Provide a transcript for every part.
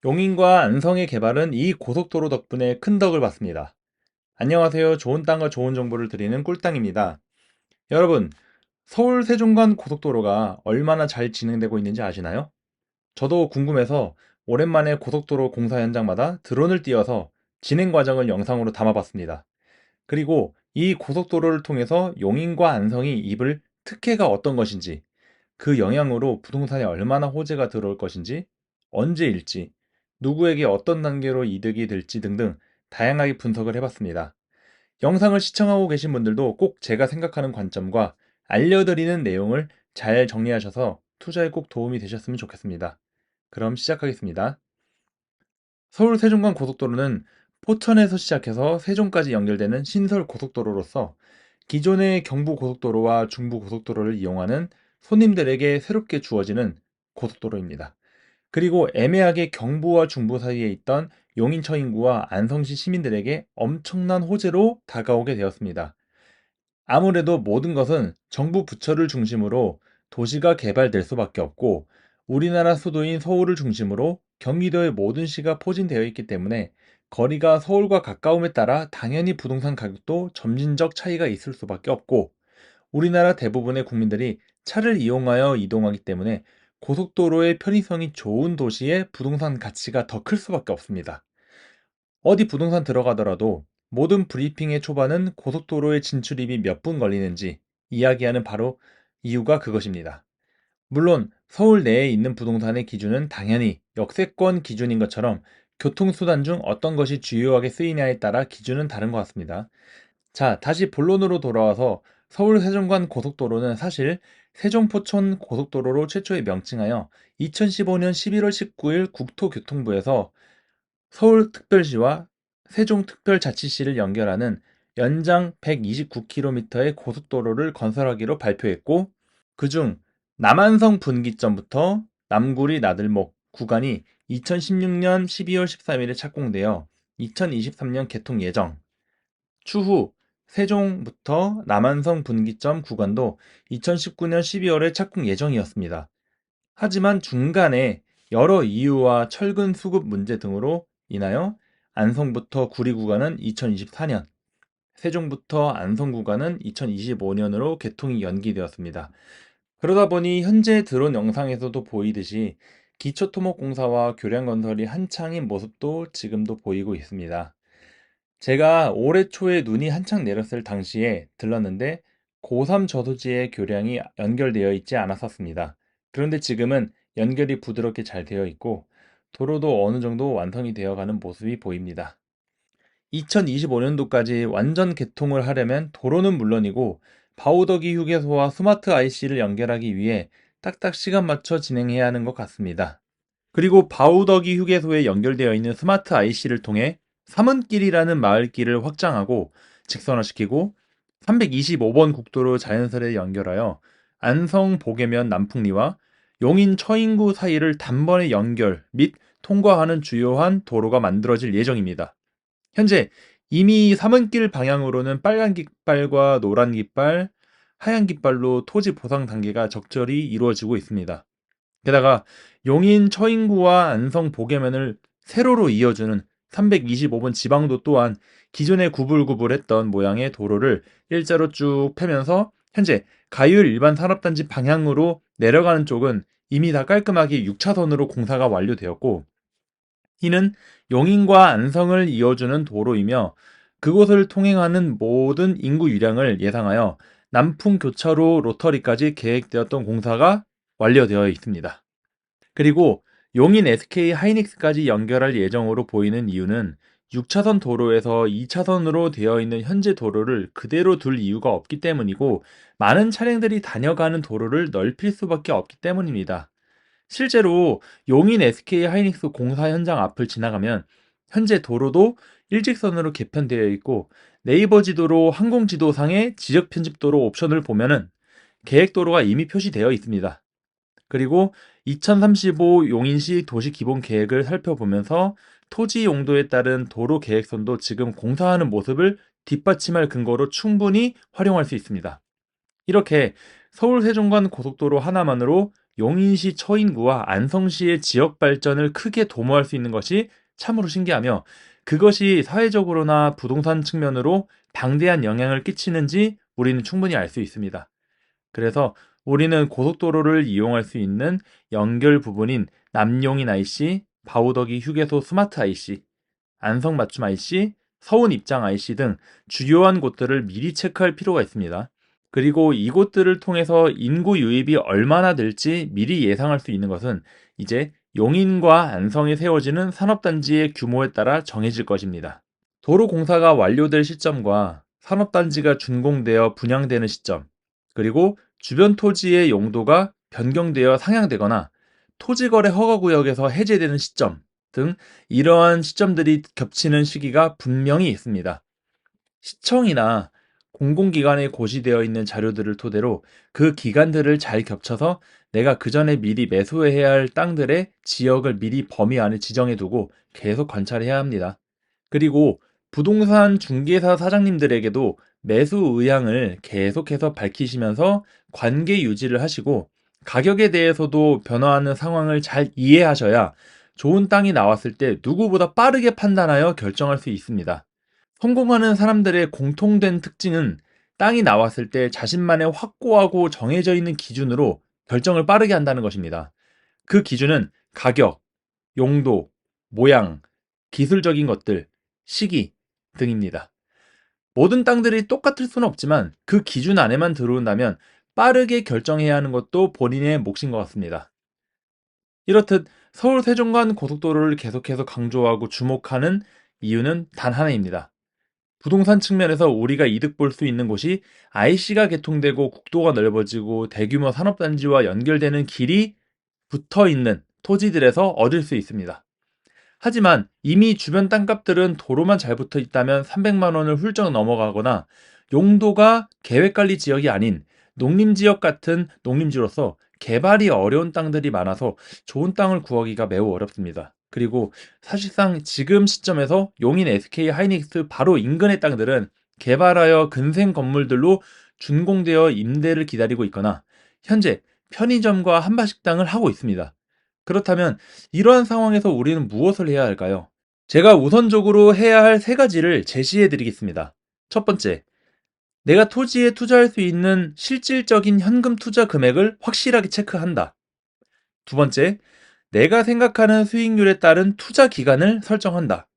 용인과 안성의 개발은 이 고속도로 덕분에 큰 덕을 봤습니다. 안녕하세요. 좋은 땅과 좋은 정보를 드리는 꿀땅입니다. 여러분, 서울 세종간 고속도로가 얼마나 잘 진행되고 있는지 아시나요? 저도 궁금해서 오랜만에 고속도로 공사 현장마다 드론을 띄워서 진행 과정을 영상으로 담아봤습니다. 그리고 이 고속도로를 통해서 용인과 안성이 입을 특혜가 어떤 것인지, 그 영향으로 부동산에 얼마나 호재가 들어올 것인지, 언제일지, 누구에게 어떤 단계로 이득이 될지 등등 다양하게 분석을 해봤습니다. 영상을 시청하고 계신 분들도 꼭 제가 생각하는 관점과 알려드리는 내용을 잘 정리하셔서 투자에 꼭 도움이 되셨으면 좋겠습니다. 그럼 시작하겠습니다. 서울 세종간 고속도로는 포천에서 시작해서 세종까지 연결되는 신설 고속도로로서 기존의 경부 고속도로와 중부 고속도로를 이용하는 손님들에게 새롭게 주어지는 고속도로입니다. 그리고 애매하게 경부와 중부 사이에 있던 용인처 인구와 안성시 시민들에게 엄청난 호재로 다가오게 되었습니다. 아무래도 모든 것은 정부 부처를 중심으로 도시가 개발될 수밖에 없고 우리나라 수도인 서울을 중심으로 경기도의 모든 시가 포진되어 있기 때문에 거리가 서울과 가까움에 따라 당연히 부동산 가격도 점진적 차이가 있을 수밖에 없고 우리나라 대부분의 국민들이 차를 이용하여 이동하기 때문에 고속도로의 편의성이 좋은 도시의 부동산 가치가 더 클 수밖에 없습니다. 어디 부동산 들어가더라도 모든 브리핑의 초반은 고속도로의 진출입이 몇 분 걸리는지 이야기하는 바로 이유가 그것입니다. 물론 서울 내에 있는 부동산의 기준은 당연히 역세권 기준인 것처럼 교통수단 중 어떤 것이 주요하게 쓰이냐에 따라 기준은 다른 것 같습니다. 자, 다시 본론으로 돌아와서 서울 세종간 고속도로는 사실 세종포천 고속도로로 최초에 명칭하여 2015년 11월 19일 국토교통부에서 서울특별시와 세종특별자치시를 연결하는 연장 129km의 고속도로를 건설하기로 발표했고, 그중 남한성 분기점부터 남구리 나들목 구간이 2016년 12월 13일에 착공되어 2023년 개통 예정, 추후 세종부터 남한성 분기점 구간도 2019년 12월에 착공 예정이었습니다. 하지만 중간에 여러 이유와 철근 수급 문제 등으로 인하여 안성부터 구리 구간은 2024년, 세종부터 안성 구간은 2025년으로 개통이 연기되었습니다. 그러다 보니 현재 드론 영상에서도 보이듯이 기초토목공사와 교량건설이 한창인 모습도 지금도 보이고 있습니다. 제가 올해 초에 눈이 한창 내렸을 당시에 들렀는데 고3 저수지에 교량이 연결되어 있지 않았었습니다. 그런데 지금은 연결이 부드럽게 잘 되어 있고 도로도 어느 정도 완성이 되어가는 모습이 보입니다. 2025년도까지 완전 개통을 하려면 도로는 물론이고 바우더기 휴게소와 스마트 IC를 연결하기 위해 딱딱 시간 맞춰 진행해야 하는 것 같습니다. 그리고 바우더기 휴게소에 연결되어 있는 스마트 IC를 통해 삼은길이라는 마을길을 확장하고 직선화시키고 325번 국도로 자연스레 연결하여 안성 보계면 남풍리와 용인 처인구 사이를 단번에 연결 및 통과하는 주요한 도로가 만들어질 예정입니다. 현재 이미 삼은길 방향으로는 빨간 깃발과 노란 깃발, 하얀 깃발로 토지 보상 단계가 적절히 이루어지고 있습니다. 게다가 용인 처인구와 안성 보계면을 세로로 이어주는 325번 지방도 또한 기존에 구불구불했던 모양의 도로를 일자로 쭉 펴면서 현재 가율 일반 산업단지 방향으로 내려가는 쪽은 이미 다 깔끔하게 6차선으로 공사가 완료되었고 이는 용인과 안성을 이어주는 도로이며 그곳을 통행하는 모든 인구 유량을 예상하여 남풍교차로 로터리까지 계획되었던 공사가 완료되어 있습니다. 그리고 용인 SK 하이닉스까지 연결할 예정으로 보이는 이유는 6차선 도로에서 2차선으로 되어 있는 현재 도로를 그대로 둘 이유가 없기 때문이고 많은 차량들이 다녀가는 도로를 넓힐 수밖에 없기 때문입니다. 실제로 용인 SK 하이닉스 공사 현장 앞을 지나가면 현재 도로도 일직선으로 개편되어 있고 네이버 지도로 항공 지도상의 지적 편집도로 옵션을 보면은 계획도로가 이미 표시되어 있습니다. 그리고 2035 용인시 도시 기본 계획을 살펴보면서 토지 용도에 따른 도로 계획선도 지금 공사하는 모습을 뒷받침할 근거로 충분히 활용할 수 있습니다. 이렇게 서울 세종간 고속도로 하나만으로 용인시 처인구와 안성시의 지역 발전을 크게 도모할 수 있는 것이 참으로 신기하며 그것이 사회적으로나 부동산 측면으로 방대한 영향을 끼치는지 우리는 충분히 알 수 있습니다. 그래서 우리는 고속도로를 이용할 수 있는 연결 부분인 남용인 IC, 바우더기 휴게소 스마트 IC, 안성 맞춤 IC, 서운 입장 IC 등 주요한 곳들을 미리 체크할 필요가 있습니다. 그리고 이곳들을 통해서 인구 유입이 얼마나 될지 미리 예상할 수 있는 것은 이제 용인과 안성에 세워지는 산업단지의 규모에 따라 정해질 것입니다. 도로 공사가 완료될 시점과 산업단지가 준공되어 분양되는 시점, 그리고 주변 토지의 용도가 변경되어 상향되거나 토지거래 허가구역에서 해제되는 시점 등 이러한 시점들이 겹치는 시기가 분명히 있습니다. 시청이나 공공기관에 고시되어 있는 자료들을 토대로 그 기간들을 잘 겹쳐서 내가 그 전에 미리 매수해야 할 땅들의 지역을 미리 범위 안에 지정해두고 계속 관찰해야 합니다. 그리고 부동산 중개사 사장님들에게도 매수 의향을 계속해서 밝히시면서 관계 유지를 하시고 가격에 대해서도 변화하는 상황을 잘 이해하셔야 좋은 땅이 나왔을 때 누구보다 빠르게 판단하여 결정할 수 있습니다. 성공하는 사람들의 공통된 특징은 땅이 나왔을 때 자신만의 확고하고 정해져 있는 기준으로 결정을 빠르게 한다는 것입니다. 그 기준은 가격, 용도, 모양, 기술적인 것들, 시기 등입니다. 모든 땅들이 똑같을 수는 없지만 그 기준 안에만 들어온다면 빠르게 결정해야 하는 것도 본인의 몫인 것 같습니다. 이렇듯 서울 세종간 고속도로를 계속해서 강조하고 주목하는 이유는 단 하나입니다. 부동산 측면에서 우리가 이득 볼 수 있는 곳이 IC가 개통되고 국도가 넓어지고 대규모 산업단지와 연결되는 길이 붙어 있는 토지들에서 얻을 수 있습니다. 하지만 이미 주변 땅값들은 도로만 잘 붙어 있다면 300만 원을 훌쩍 넘어가거나 용도가 계획관리 지역이 아닌 농림지역 같은 농림지로서 개발이 어려운 땅들이 많아서 좋은 땅을 구하기가 매우 어렵습니다. 그리고 사실상 지금 시점에서 용인 SK 하이닉스 바로 인근의 땅들은 개발하여 근생 건물들로 준공되어 임대를 기다리고 있거나 현재 편의점과 한바식당을 하고 있습니다. 그렇다면 이러한 상황에서 우리는 무엇을 해야 할까요? 제가 우선적으로 해야 할 세 가지를 제시해 드리겠습니다. 첫 번째, 내가 토지에 투자할 수 있는 실질적인 현금 투자 금액을 확실하게 체크한다. 두 번째, 내가 생각하는 수익률에 따른 투자 기간을 설정한다.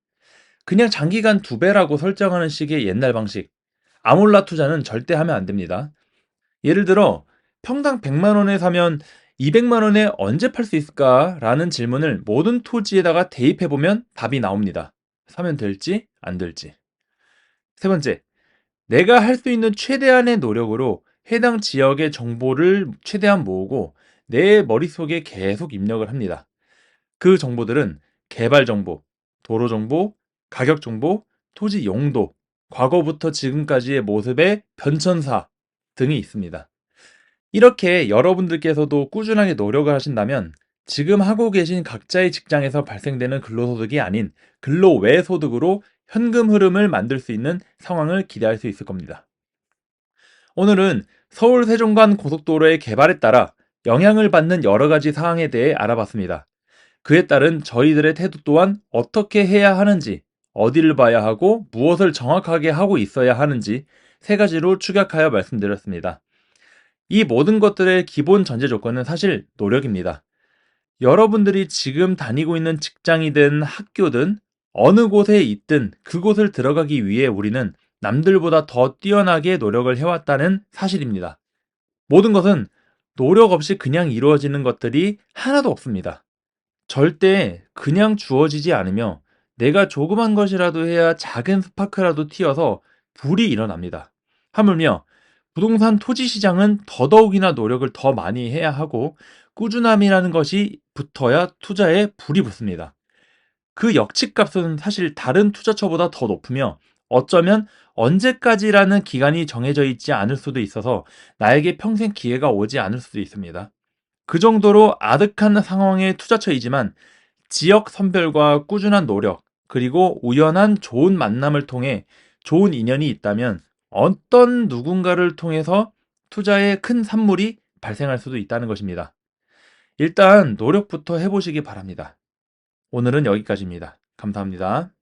그냥 장기간 2배라고 설정하는 식의 옛날 방식. 아몰라 투자는 절대 하면 안 됩니다. 예를 들어 평당 100만 원에 사면 200만 원에 언제 팔 수 있을까? 라는 질문을 모든 토지에다가 대입해보면 답이 나옵니다. 사면 될지 안 될지. 세 번째, 내가 할 수 있는 최대한의 노력으로 해당 지역의 정보를 최대한 모으고 내 머릿속에 계속 입력을 합니다. 그 정보들은 개발 정보, 도로 정보, 가격 정보, 토지 용도, 과거부터 지금까지의 모습의 변천사 등이 있습니다. 이렇게 여러분들께서도 꾸준하게 노력을 하신다면 지금 하고 계신 각자의 직장에서 발생되는 근로소득이 아닌 근로 외 소득으로 현금 흐름을 만들 수 있는 상황을 기대할 수 있을 겁니다. 오늘은 서울 세종간 고속도로의 개발에 따라 영향을 받는 여러 가지 사항에 대해 알아봤습니다. 그에 따른 저희들의 태도 또한 어떻게 해야 하는지, 어디를 봐야 하고 무엇을 정확하게 하고 있어야 하는지 세 가지로 축약하여 말씀드렸습니다. 이 모든 것들의 기본 전제 조건은 사실 노력입니다. 여러분들이 지금 다니고 있는 직장이든 학교든 어느 곳에 있든 그곳을 들어가기 위해 우리는 남들보다 더 뛰어나게 노력을 해왔다는 사실입니다. 모든 것은 노력 없이 그냥 이루어지는 것들이 하나도 없습니다. 절대 그냥 주어지지 않으며 내가 조그만 것이라도 해야 작은 스파크라도 튀어서 불이 일어납니다. 하물며 부동산 토지 시장은 더더욱이나 노력을 더 많이 해야 하고 꾸준함이라는 것이 붙어야 투자에 불이 붙습니다. 그 역치값은 사실 다른 투자처보다 더 높으며 어쩌면 언제까지라는 기간이 정해져 있지 않을 수도 있어서 나에게 평생 기회가 오지 않을 수도 있습니다. 그 정도로 아득한 상황의 투자처이지만 지역 선별과 꾸준한 노력, 그리고 우연한 좋은 만남을 통해 좋은 인연이 있다면 어떤 누군가를 통해서 투자에 큰 산물이 발생할 수도 있다는 것입니다. 일단 노력부터 해보시기 바랍니다. 오늘은 여기까지입니다. 감사합니다.